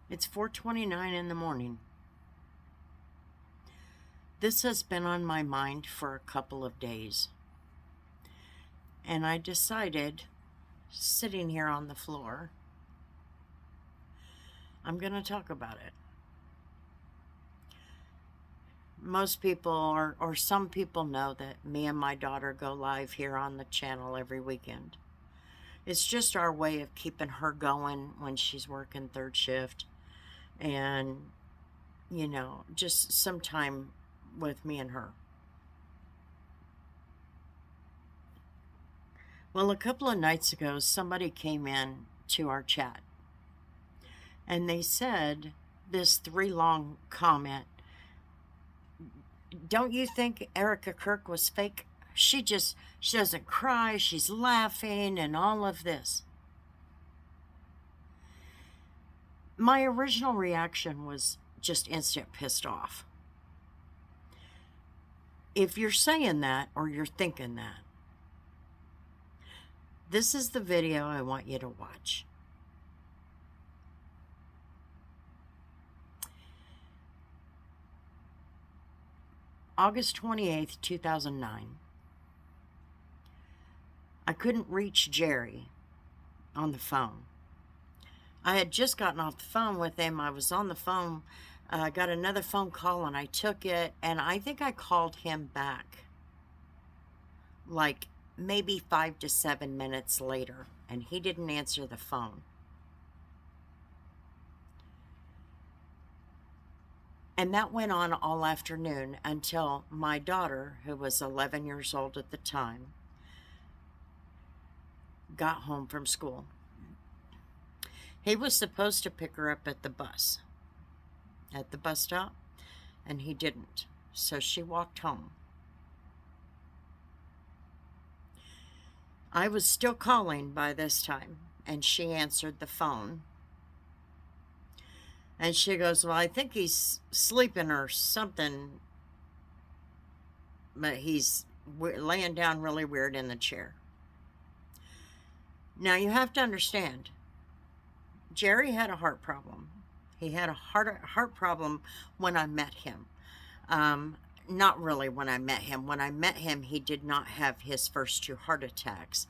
It's 4:29 in the morning. This has been on my mind for a couple of days. And I decided, sitting here on the floor, I'm going to talk about it. Most people, or some people, know that me and my daughter go live here on the channel every weekend. It's just our way of keeping her going when she's working third shift, and, just some time with me and her. Well, a couple of nights ago, somebody came in to our chat, and they said this 3 long comment. Don't you think Erika Kirk was fake? She doesn't cry, she's laughing and all of this. My original reaction was just instant pissed off. If you're saying that or you're thinking that, this is the video I want you to watch. August 28th, 2009. I couldn't reach Jerry on the phone. I had just gotten off the phone with him. I was on the phone, got another phone call, and I took it, and I think I called him back like maybe 5 to 7 minutes later, and he didn't answer the phone. And that went on all afternoon until my daughter, who was 11 years old at the time, got home from school. He was supposed to pick her up at the bus stop, and he didn't. So she walked home. I was still calling by this time, and she answered the phone. And she goes, well, I think he's sleeping or something, but he's laying down really weird in the chair. Now, you have to understand, Jerry had a heart problem. He had a heart problem when I met him. Not really when I met him. When I met him, he did not have his first 2 heart attacks.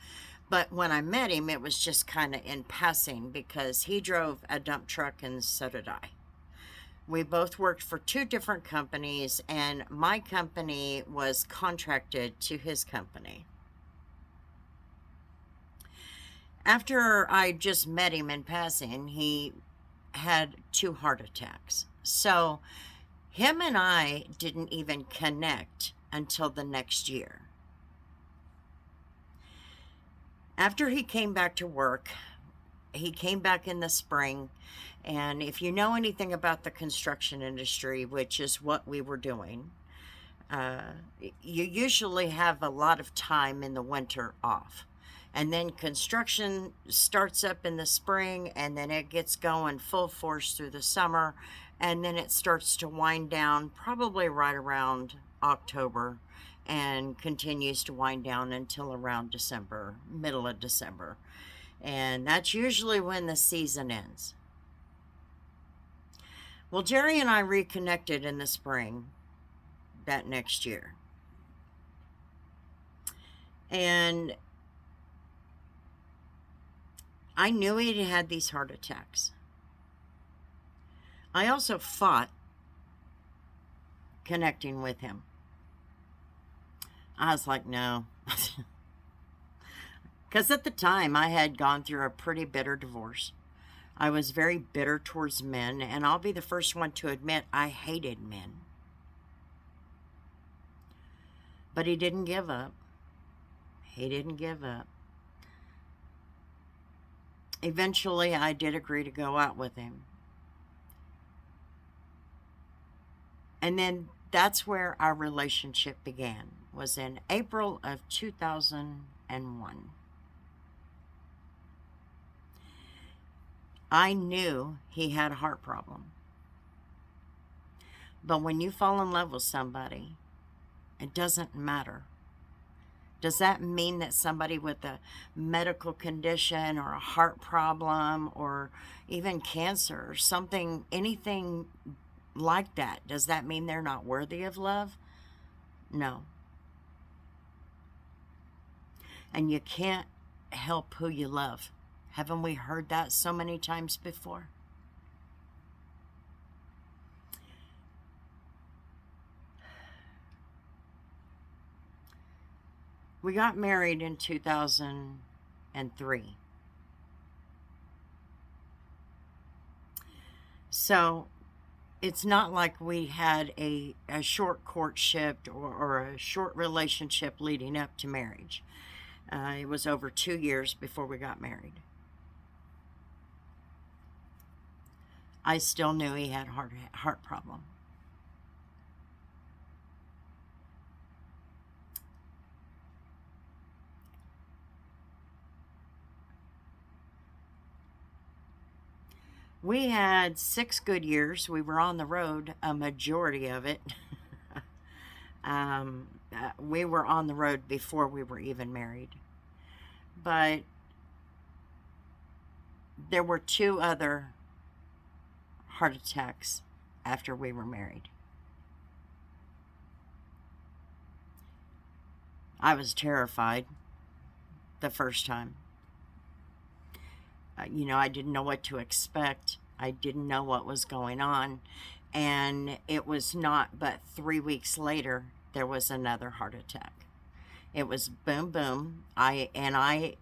But when I met him, it was just kind of in passing because he drove a dump truck and so did I. We both worked for 2 different companies, and my company was contracted to his company. After I just met him in passing, he had 2 heart attacks. So him and I didn't even connect until the next year. After he came back to work, he came back in the spring, and if you know anything about the construction industry, which is what we were doing, you usually have a lot of time in the winter off. And then construction starts up in the spring, and then it gets going full force through the summer, and then it starts to wind down probably right around October, and continues to wind down until around December, middle of December. And that's usually when the season ends. Well, Jerry and I reconnected in the spring that next year. And I knew he had these heart attacks. I also fought connecting with him. I was like, no. Because at the time, I had gone through a pretty bitter divorce. I was very bitter towards men, and I'll be the first one to admit I hated men. But he didn't give up. He didn't give up. Eventually, I did agree to go out with him. And then that's where our relationship began, was in April of 2001. I knew he had a heart problem. But when you fall in love with somebody, it doesn't matter. Does that mean that somebody with a medical condition or a heart problem or even cancer or something, anything like that, does that mean they're not worthy of love? No. And you can't help who you love. Haven't we heard that so many times before? We got married in 2003. So it's not like we had a short courtship or a short relationship leading up to marriage. It was over 2 years before we got married. I still knew he had a heart problem. We had 6 good years. We were on the road a majority of it. We were on the road before we were even married. But there were 2 other heart attacks after we were married. I was terrified the first time. I didn't know what to expect. I didn't know what was going on. And it was not but 3 weeks later, there was another heart attack. It was boom, boom. I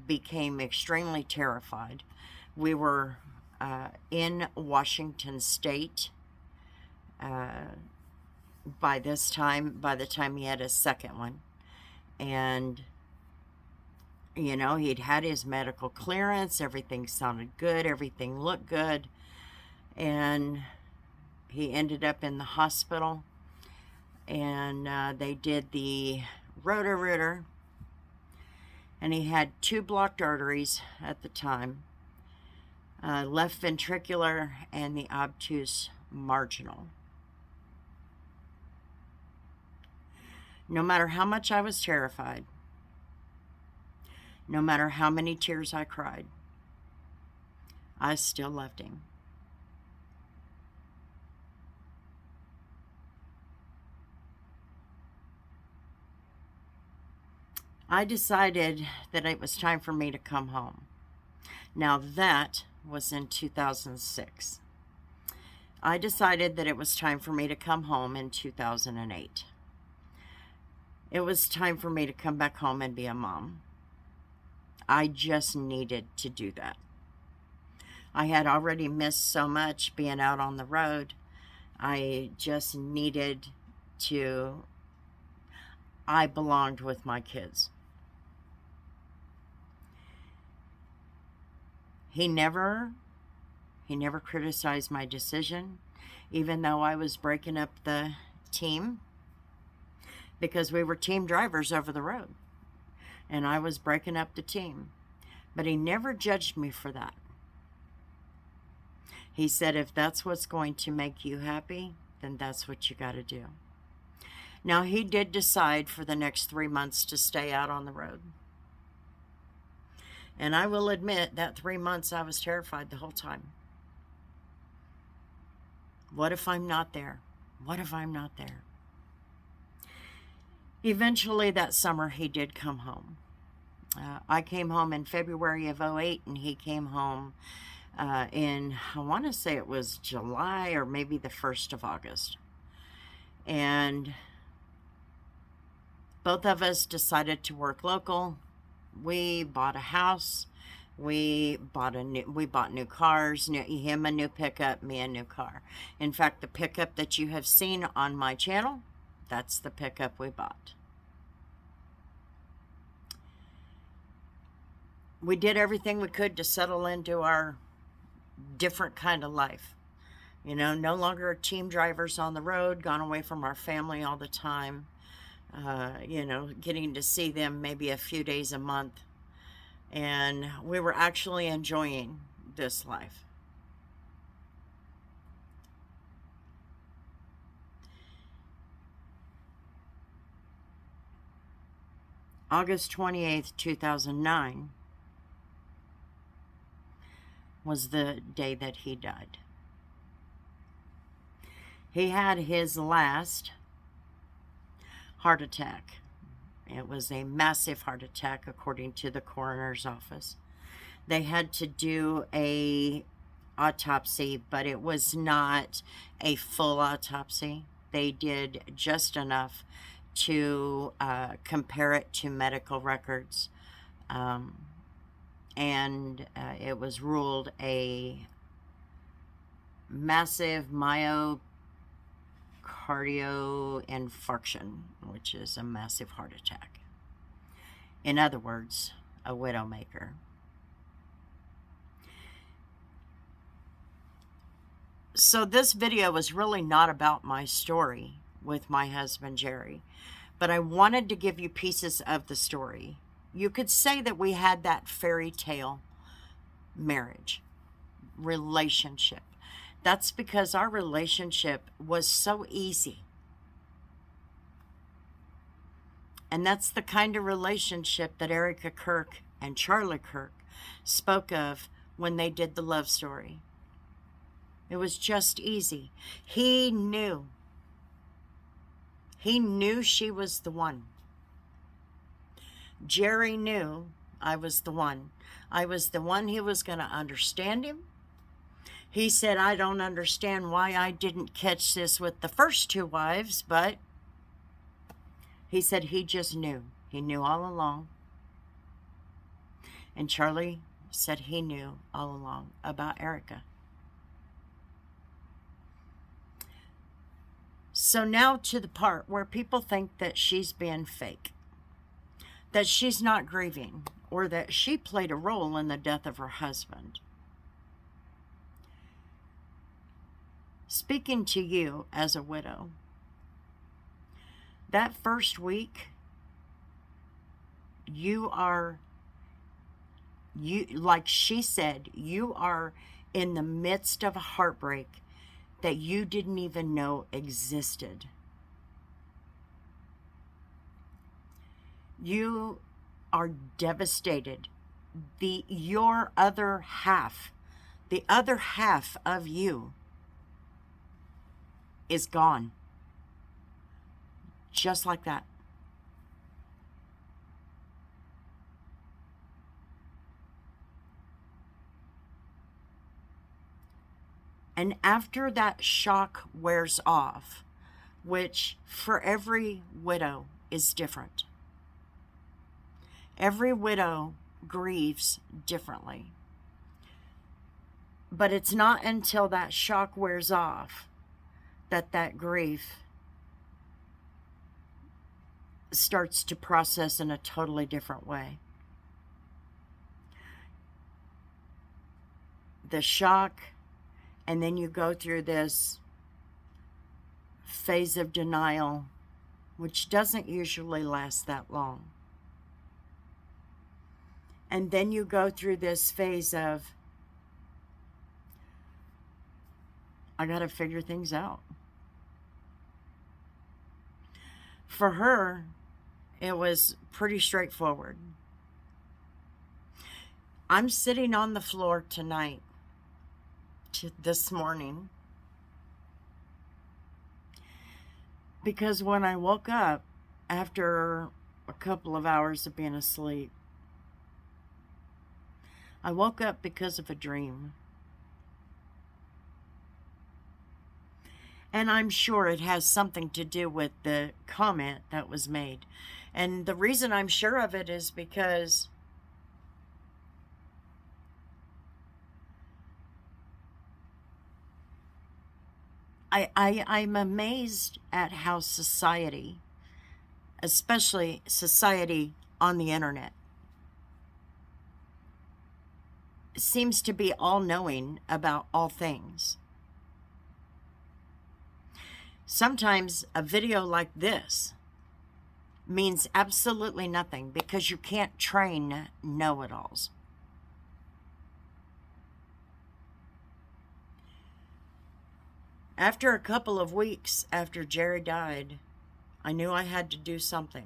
became extremely terrified. We were in Washington State by the time he had his second one. And he'd had his medical clearance. Everything sounded good. Everything looked good. And he ended up in the hospital. And they did the rotor. And he had 2 blocked arteries at the time. Left ventricular and the obtuse marginal. No matter how much I was terrified, no matter how many tears I cried, I still loved him. I decided that it was time for me to come home. Now that was in 2006. I decided that it was time for me to come home in 2008. It was time for me to come back home and be a mom. I just needed to do that. I had already missed so much being out on the road. I just needed to. I belonged with my kids. He never criticized my decision, even though I was breaking up the team, because we were team drivers over the road. And I was breaking up the team. But he never judged me for that. He said, if that's what's going to make you happy, then that's what you got to do. Now, he did decide for the next 3 months to stay out on the road. And I will admit that 3 months I was terrified the whole time. What if I'm not there? What if I'm not there? Eventually that summer he did come home. I came home in February of 2008 and he came home in, I want to say it was July or maybe the 1st of August. And both of us decided to work local. We bought a house. We bought new cars. Him a new pickup, me a new car. In fact, the pickup that you have seen on my channel, that's the pickup we bought. We did everything we could to settle into our different kind of life. No longer team drivers on the road, gone away from our family all the time. Getting to see them maybe a few days a month. And we were actually enjoying this life. August 28th, 2009 was the day that he died. He had his last heart attack. It was a massive heart attack, according to the coroner's office. They had to do a autopsy, but it was not a full autopsy. They did just enough to compare it to medical records. And it was ruled a massive myocardial infarction, which is a massive heart attack. In other words, a widowmaker. So this video was really not about my story with my husband, Jerry, but I wanted to give you pieces of the story. You could say that we had that fairy tale marriage, relationship. That's because our relationship was so easy. And that's the kind of relationship that Erika Kirk and Charlie Kirk spoke of when they did the love story. It was just easy. He knew. He knew she was the one. Jerry knew I was the one. I was the one who was going to understand him. He said, I don't understand why I didn't catch this with the first two wives, but he said he just knew. He knew all along. And Charlie said he knew all along about Erika. So now to the part where people think that she's being fake, that she's not grieving, or that she played a role in the death of her husband. Speaking to you as a widow, that first week, like she said, you are in the midst of a heartbreak that you didn't even know existed. You are devastated. Your other half, the other half of you is gone. Just like that. And after that shock wears off, which for every widow is different. Every widow grieves differently. But it's not until that shock wears off that grief starts to process in a totally different way. The shock, and then you go through this phase of denial, which doesn't usually last that long. And then you go through this phase of, I got to figure things out. For her, it was pretty straightforward. I'm sitting on the floor tonight, this morning, because when I woke up after a couple of hours of being asleep, I woke up because of a dream. And I'm sure it has something to do with the comment that was made. And the reason I'm sure of it is because I'm amazed at how society, especially society on the internet, seems to be all-knowing about all things. Sometimes a video like this means absolutely nothing because you can't train know-it-alls. After a couple of weeks after Jerry died, I knew I had to do something.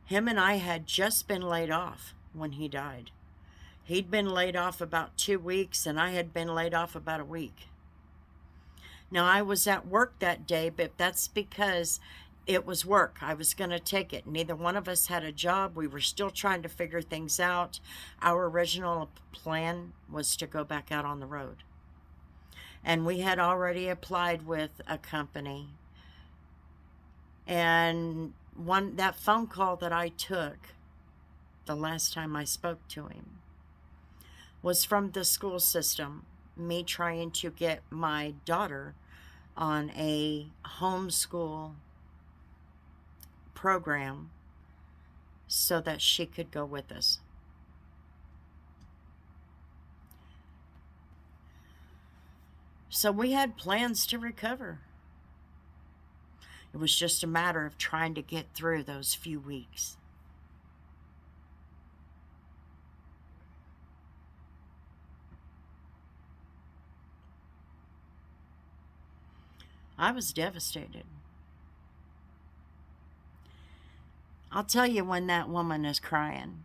Him and I had just been laid off when he died. He'd been laid off about 2 weeks, and I had been laid off about a week. Now, I was at work that day, but that's because it was work. I was going to take it. Neither one of us had a job. We were still trying to figure things out. Our original plan was to go back out on the road. And we had already applied with a company. And that phone call that I took the last time I spoke to him was from the school system, me trying to get my daughter on a homeschool program so that she could go with us. So we had plans to recover. It was just a matter of trying to get through those few weeks. I was devastated. I'll tell you when that woman is crying.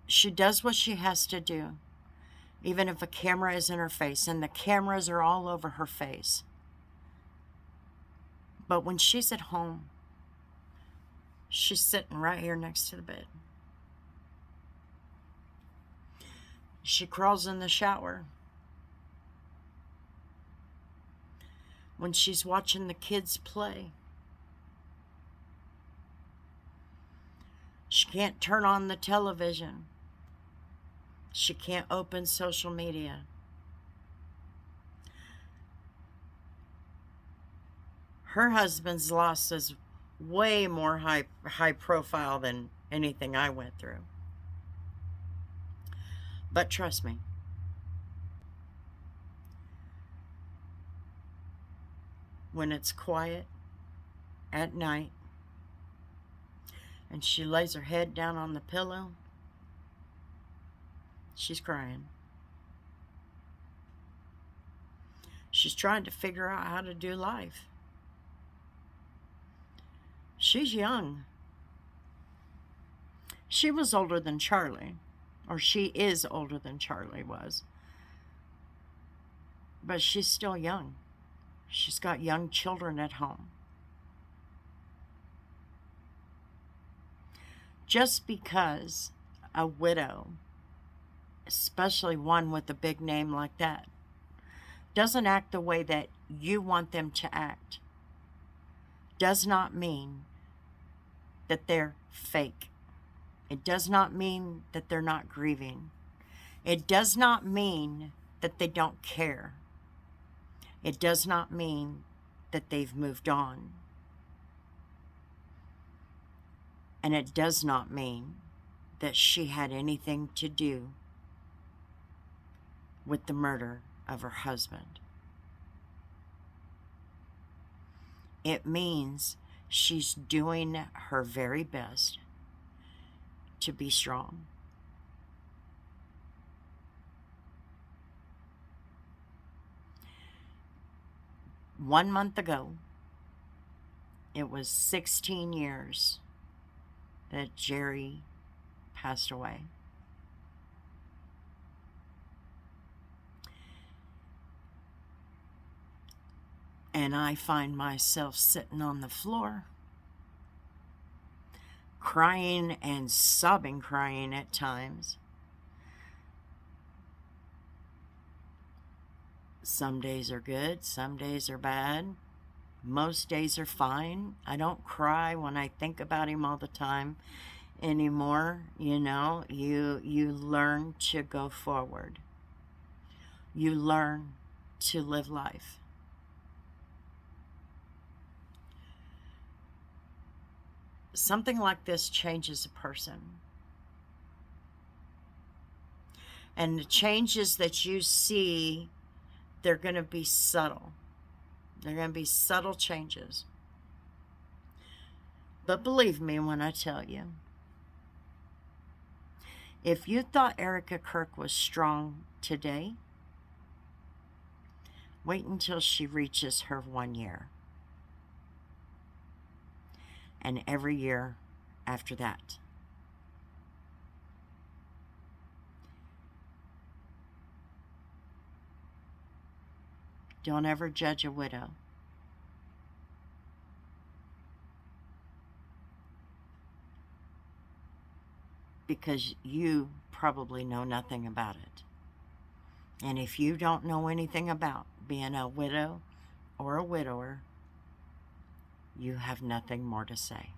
She does what she has to do, even if a camera is in her face, and the cameras are all over her face. But when she's at home, she's sitting right here next to the bed. She crawls in the shower. When she's watching the kids play, she can't turn on the television. She can't open social media. Her husband's loss is way more high profile than anything I went through. But trust me, when it's quiet at night and she lays her head down on the pillow, she's crying. She's trying to figure out how to do life. She's young. She was older than Charlie, or she is older than Charlie was. But she's still young. She's got young children at home. Just because a widow, especially one with a big name like that, doesn't act the way that you want them to act, does not mean that they're fake. It does not mean that they're not grieving. It does not mean that they don't care. It does not mean that they've moved on. And it does not mean that she had anything to do with the murder of her husband. It means she's doing her very best to be strong. One month ago, it was 16 years that Jerry passed away. And I find myself sitting on the floor, crying and sobbing, crying at times. Some days are good, some days are bad. Most days are fine. I don't cry when I think about him all the time anymore. You know, you learn to go forward. You learn to live life. Something like this changes a person. And the changes that you see, they're going to be subtle. They're going to be subtle changes. But believe me when I tell you, if you thought Erika Kirk was strong today, wait until she reaches her 1 year. and every year after that. Don't ever judge a widow. Because you probably know nothing about it. And if you don't know anything about being a widow or a widower, you have nothing more to say.